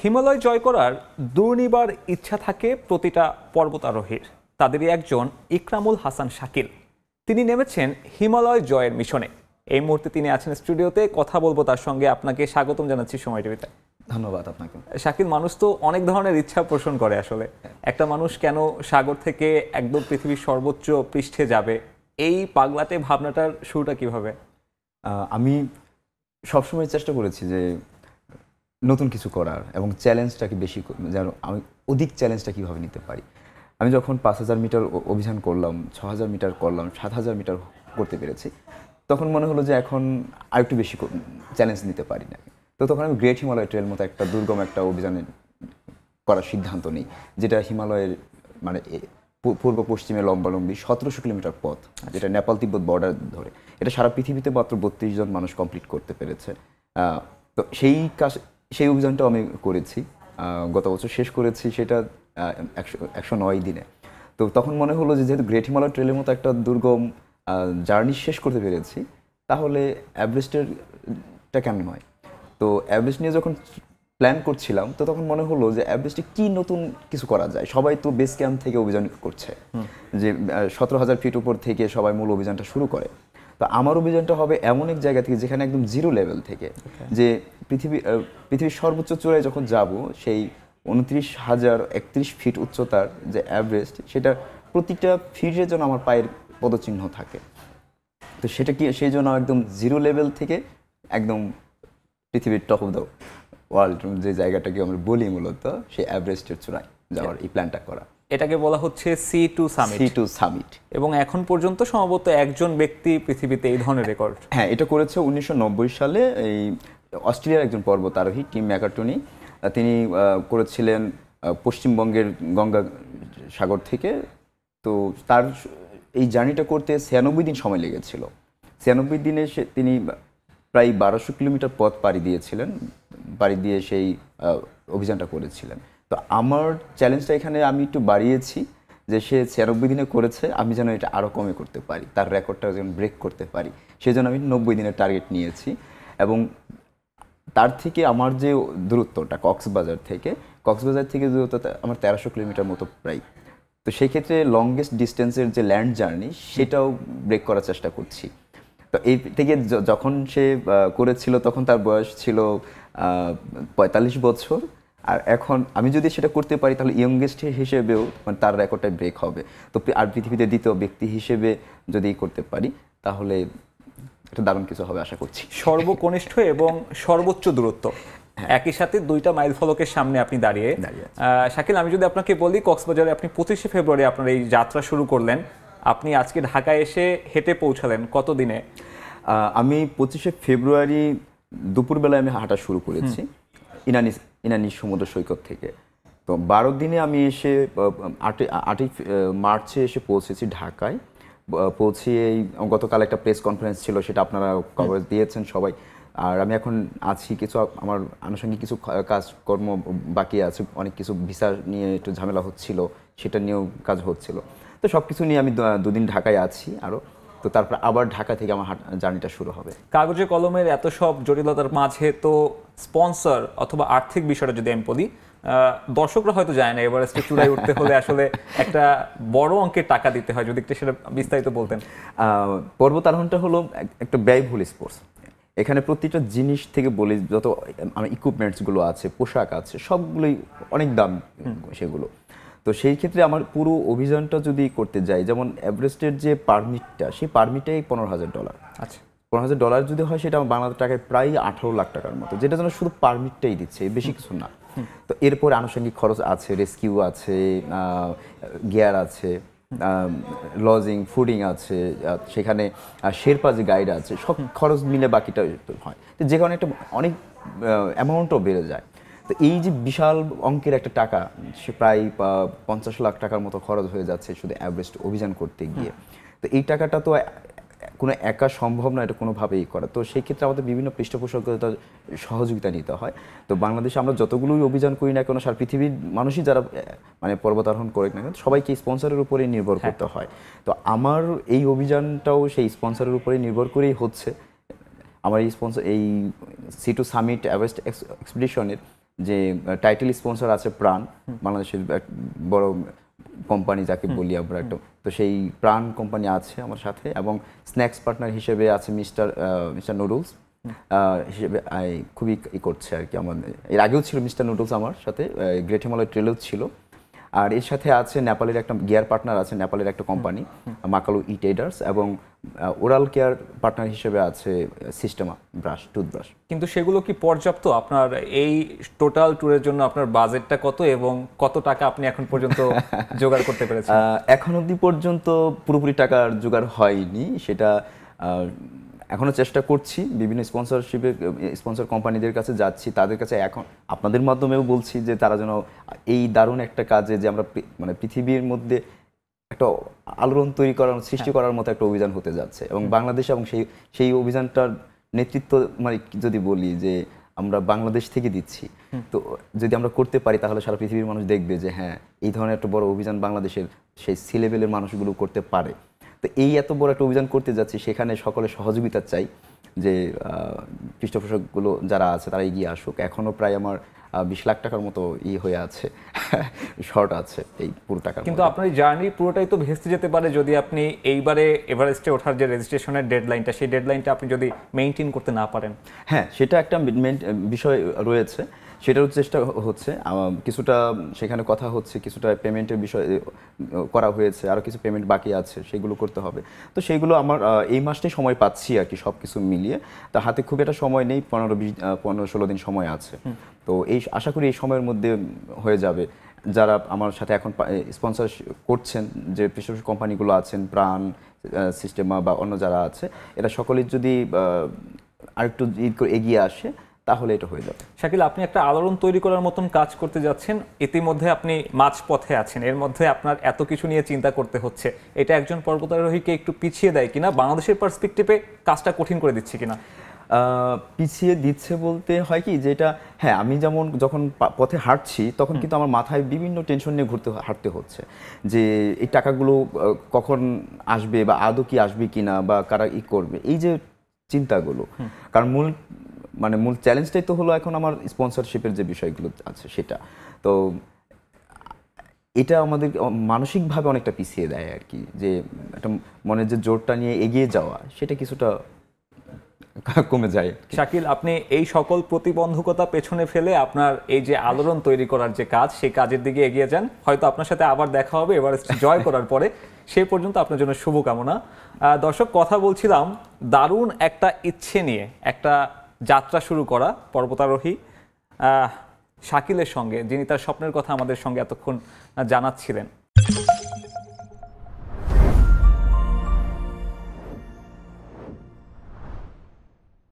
হিমালয় জয় করার দুর্নিবার ইচ্ছা থাকে প্রতিটা পর্বতারোহীর। তাদেরই একজন ইকরামুল হাসান শাকিল। তিনি নেমেছেন হিমালয় জয়ের মিশনে। এই মুহূর্তে তিনি আছেন স্টুডিওতে, কথা বলবো তার সঙ্গে। আপনাকে স্বাগতম জানাচ্ছি সময় টিভিতে। ধন্যবাদ আপনাকে। শাকিল, মানুষ তো অনেক ধরনের ইচ্ছা পোষণ করে। আসলে একটা মানুষ কেন সাগর থেকে একদম পৃথিবীর সর্বোচ্চ পৃষ্ঠে যাবে, এই পাগলাটে ভাবনাটার শুরুটা কিভাবে? আমি সবসময় চেষ্টা করেছি যে নতুন কিছু করার এবং চ্যালেঞ্জটাকে বেশি, যেন আমি অধিক চ্যালেঞ্জটা কীভাবে নিতে পারি। আমি যখন 5000 মিটার অভিযান করলাম, 6000 মিটার করলাম, 7000 মিটার করতে পেরেছি, তখন মনে হলো যে এখন আরেকটু বেশি চ্যালেঞ্জ নিতে পারি না। তো তখন আমি গ্রেট হিমালয় ট্রেল মতো একটা দুর্গম একটা অভিযানে করার সিদ্ধান্ত নিই, যেটা হিমালয়ের মানে পূর্ব পশ্চিমে লম্বালম্বি 1700 কিলোমিটার পথ, যেটা নেপাল তিব্বত বর্ডার ধরে। এটা সারা পৃথিবীতে মাত্র 32 জন মানুষ কমপ্লিট করতে পেরেছে। তো সেই অভিযানটাও আমি করেছি, গত বছর শেষ করেছি সেটা 109 দিনে। তো তখন মনে হলো যে যেহেতু গ্রেট হিমালয় ট্রেলের মতো একটা দুর্গম জার্নি শেষ করতে পেরেছি, তাহলে এভারেস্টেরটা কেন নয়। তো এভারেস্ট নিয়ে যখন প্ল্যান করছিলাম, তো তখন মনে হলো যে এভারেস্টে কি নতুন কিছু করা যায়। সবাই তো বেস ক্যাম্প থেকে অভিযান করছে, যে 17000 ফিট উপর থেকে সবাই মূল অভিযানটা শুরু করে। তো আমার অভিযানটা হবে এমন এক জায়গা থেকে যেখানে একদম জিরো লেভেল থেকে, যে পৃথিবীর সর্বোচ্চ চূড়ায় যখন যাব, সেই 29,031 ফিট উচ্চতার যে এভারেস্ট, সেটা প্রতিটা ফিটের জন্য আমার পায়ের পদচিহ্ন থাকে। তো সেটা কি, সেই জন্য একদম জিরো লেভেল থেকে একদম পৃথিবীর টপ অফ দ্য ওয়ার্ল্ড যে জায়গাটাকে আমরা বলি মূলত, সেই এভারেস্টের চূড়ায় যাওয়ার এই প্ল্যানটা করা। এটাকে বলা হচ্ছে C2 সামিট। এবং এখন পর্যন্ত সম্ভবত একজন ব্যক্তি পৃথিবীতে এই ধরনের রেকর্ড। হ্যাঁ, এটা করেছে 1990 সালে এই অস্ট্রেলিয়ার একজন পর্বতারোহী টিম ম্যাকার্টনি। তিনি করেছিলেন পশ্চিমবঙ্গের গঙ্গা সাগর থেকে। তো তার এই জার্নিটা করতে 96 দিন সময় লেগেছিল। 96 দিনে তিনি প্রায় 1200 কিলোমিটার পথ পাড়ি দিয়ে সেই অভিযানটা করেছিলেন। তো আমার চ্যালেঞ্জটা এখানে আমি একটু বাড়িয়েছি, যে সে 96 দিনে করেছে, আমি যেন এটা আরও কমে করতে পারি, তার রেকর্ডটা যেন ব্রেক করতে পারি। সেই জন্য আমি 90 দিনের টার্গেট নিয়েছি। এবং তার থেকে আমার যে দূরত্বটা, কক্সবাজার থেকে দূরত্বটা আমার 1300 কিলোমিটার মতো প্রায়। তো সেই ক্ষেত্রে লংগেস্ট ডিস্টেন্সের যে ল্যান্ড জার্নি, সেটাও ব্রেক করার চেষ্টা করছি। তো এই থেকে যখন সে করেছিল, তখন তার বয়স ছিল 45 বছর। আর এখন আমি যদি সেটা করতে পারি, তাহলে ইয়ংগেস্ট হিসেবেও মানে তার রেকর্ডটা ব্রেক হবে। তো আর পৃথিবীতে দ্বিতীয় ব্যক্তি হিসেবে যদি করতে পারি, তাহলে এটা দারুণ কিছু হবে আশা করছি। সর্বকনিষ্ঠ এবং সর্বোচ্চ দূরত্ব একই সাথে দুইটা মাইল ফলকের সামনে আপনি দাঁড়িয়ে। শাকিল, আমি যদি আপনাকে বলি, কক্সবাজারে আপনি 25শে ফেব্রুয়ারি আপনার এই যাত্রা শুরু করলেন। আপনি আজকে ঢাকায় এসে হেঁটে পৌঁছালেন কত দিনে? আমি 25শে ফেব্রুয়ারি দুপুরবেলায় আমি হাঁটা শুরু করেছি ইনানি সমুদ্র সৈকত থেকে। তো 12 দিনে আমি এসে 8ই মার্চে এসে পৌঁছেছি ঢাকায়। পৌঁছে গতকাল একটা প্রেস কনফারেন্স ছিল, সেটা আপনারা কভারেজ দিয়েছেন সবাই। আর আমি এখন আছি, কিছু আমার আনুষঙ্গিক কিছু কাজকর্ম বাকি আছে, অনেক কিছু ভিসা নিয়ে একটু ঝামেলা হচ্ছিল, সেটা নিয়েও কাজ হচ্ছিল। তো সব কিছু নিয়ে আমি 2 দিন ঢাকায় আছি আরও। তো তারপর আবার ঢাকা থেকে আমার জার্নিটা শুরু হবে। কাগজে কলমের এত সব জটিলতার মাঝে তো স্পন্সর অথবা আর্থিক বিষয়টা যদি আমি বলি, দর্শকরা হয়তো যায় না এভারেস্টে চূড়ায় উঠতে হলে আসলে একটা বড় অঙ্কের টাকা দিতে হয়। যদি একটু সেটা বিস্তারিত বলতেন। পর্বতারোহণটা হলো একটা ব্যয়বহুল স্পোর্টস। এখানে প্রতিটা জিনিস থেকে বলি, যত আমার ইকুইপমেন্টসগুলো আছে, পোশাক আছে, সবগুলোই অনেক দাম সেগুলো। তো সেই ক্ষেত্রে আমার পুরো অভিযানটা যদি করতে যাই, যেমন এভারেস্টের যে পারমিটটা, সেই পারমিটটাই $15,000। আচ্ছা, $15,000 যদি হয়, সেটা আমার বাংলাদেশ টাকায় প্রায় 18 লাখ টাকার মতো, যেটা যেন শুধু পারমিটটাই দিচ্ছে, বেশি কিছু না। তো এরপরে আনুষঙ্গিক খরচ আছে, রেস্কিউ আছে, গিয়ার আছে, লজিং ফুডিং আছে, সেখানে শেরপা যে গাইড আছে, সব খরচ মিলে বাকিটা হয়। তো যে কারণে একটা অনেক অ্যামাউন্টও বেড়ে যায়। তো এই যে বিশাল অঙ্কের একটা টাকা, সে প্রায় 50 লাখ টাকার মতো খরচ হয়ে যাচ্ছে শুধু এভারেস্ট অভিযান করতে গিয়ে। তো এই টাকাটা তো কোনো একা সম্ভব না এটা কোনোভাবেই করা। তো সেই ক্ষেত্রে আমাদের বিভিন্ন পৃষ্ঠপোষকতার সহযোগিতা নিতে হয়। তো বাংলাদেশে আমরা যতগুলোই অভিযান করি না কেন, সারা পৃথিবীর মানুষই যারা মানে পর্বতারোহণ করে না কেন, সবাইকে স্পন্সরের উপরেই নির্ভর করতে হয়। তো আমার এই অভিযানটাও সেই স্পন্সরের উপরেই নির্ভর করেই হচ্ছে। আমার এই স্পন্সর, এই C2 সামিট এভারেস্ট এক্সপিডিশনের যে টাইটেল স্পন্সর আছে প্রাণ, বাংলাদেশের এক বড় কোম্পানি যাকে বলি আমরা একটা, তো সেই প্রাণ কোম্পানি আছে আমার সাথে, এবং স্ন্যাক্স পার্টনার হিসেবে আছে মিস্টার নুডলস হিসেবে খুবই করছে আর কি। আমাদের এর আগেও ছিল মিস্টার নুডলস আমার সাথে, গ্রেট হিমালয় ট্রেলও ছিল। আর এর সাথে আছে নেপালের একটা গিয়ার পার্টনার আছে, নেপালের একটা কোম্পানি মাকালু ই ট্রেডার্স, এবং ওরাল কেয়ার পার্টনার হিসেবে আছে সিস্টেমা টুথব্রাশ। কিন্তু সেগুলো কি পর্যাপ্ত? আপনার এই টোটাল ট্যুরের জন্য আপনার বাজেটটা কত এবং কত টাকা আপনি এখন পর্যন্ত জোগাড় করতে পেরেছেন? এখন অবধি পর্যন্ত পুরোপুরি টাকার জোগাড় হয়নি, সেটা এখনো চেষ্টা করছি। বিভিন্ন স্পন্সর কোম্পানিদের কাছে যাচ্ছি, তাদের কাছে এখন আপনাদের মাধ্যমেও বলছি যে তারা যেন এই দারুণ একটা কাজে, যে আমরা মানে পৃথিবীর মধ্যে একটা আলোড়ন তৈরি করার সৃষ্টি করার মতো একটা অভিযান হতে যাচ্ছে, এবং বাংলাদেশ এবং সেই অভিযানটার নেতৃত্ব মানে যদি বলি যে আমরা বাংলাদেশ থেকে দিচ্ছি, তো যদি আমরা করতে পারি তাহলে সারা পৃথিবীর মানুষ দেখবে যে হ্যাঁ, এই ধরনের একটা বড় অভিযান বাংলাদেশের সেই সি লেভেলের মানুষগুলো করতে পারে। তো এই এত বড় একটা অভিযান করতে যাচ্ছি, সেখানে সকলের সহযোগিতা চাই, যে পৃষ্ঠপোষকগুলো যারা আছে তারা এগিয়ে আসুক। এখনও প্রায় আমার 20 লাখ টাকার মতো হয়ে আছে, শর্ট আছে এই পুরো টাকা। কিন্তু আপনার জার্নি পুরোটাই তো ভেস্তে যেতে পারে যদি আপনি এইবারে এভারেস্টে ওঠার যে রেজিস্ট্রেশনের ডেডলাইনটা, সেই ডেডলাইনটা আপনি যদি মেইনটেইন করতে না পারেন। হ্যাঁ, সেটা একটা বিষয় রয়েছে, সেটারও চেষ্টা হচ্ছে। কিছুটা সেখানে কথা হচ্ছে, কিছুটা পেমেন্টের বিষয় করা হয়েছে, আরও কিছু পেমেন্ট বাকি আছে, সেগুলো করতে হবে। তো সেগুলো আমার এই মাসটাই সময় পাচ্ছি আর কি, সব কিছু মিলিয়ে। তা হাতে খুব একটা সময় নেই, 15-16 দিন সময় আছে। তো আশা করি এই সময়ের মধ্যে হয়ে যাবে। যারা আমার সাথে এখন স্পন্সর করছেন, যে পৃষ্ঠপোষক কোম্পানিগুলো আছেন, প্রাণ, সিস্টেমা বা অন্য যারা আছে, এরা সকলেই যদি আরেকটু এগিয়ে আসে তাহলে এটা হয়ে যাবে। শাকিল, আপনি একটা আলোড়ন তৈরি করার মতন কাজ করতে যাচ্ছেন, ইতিমধ্যে আপনি মাঝপথে আছেন, এর মধ্যে আপনার এত কিছু নিয়ে চিন্তা করতে হচ্ছে, এটা একজন পর্বতারোহীকে একটু পিছিয়ে দেয় কিনা, বাংলাদেশের পার্সপেক্টিভে কাজটা কঠিন করে দিচ্ছে কিনা? পিছিয়ে দিচ্ছে বলতে হয় কি, যেটা হ্যাঁ, আমি যেমন যখন পথে হাঁটছি তখন কিন্তু আমার মাথায় বিভিন্ন টেনশন নিয়ে হাঁটতে হচ্ছে, যে এই টাকাগুলো কখন আসবে, বা আদৌ কি আসবে কিনা, বা কারা করবে, এই যে চিন্তাগুলো। কারণ মূল চ্যালেঞ্জটাই তো হলো এখন আমার স্পন্সরশিপের যে বিষয়গুলো আছে সেটা। তো এটা আমাদের মানসিকভাবে অনেকটা পিছিয়ে দেয় আর কি, যে একটা মনের যে জোরটা নিয়ে এগিয়ে যাওয়া, সেটা কিছুটা কমে যায়। শাকিল, আপনি এই সকল প্রতিবন্ধকতা পেছনে ফেলে আপনার এই যে আলোড়ন তৈরি করার যে কাজ, সেই কাজের দিকে এগিয়ে যান। হয়তো আপনার সাথে আবার দেখা হবে এভারেস্ট জয় করার পরে। সেই পর্যন্ত আপনার জন্য শুভকামনা। দর্শক, কথা বলছিলাম দারুণ একটা ইচ্ছে নিয়ে একটা যাত্রা শুরু করা পর্বতারোহী শাকিলের সঙ্গে, যিনি তার স্বপ্নের কথা আমাদের সঙ্গে এতক্ষণ জানাচ্ছিলেন।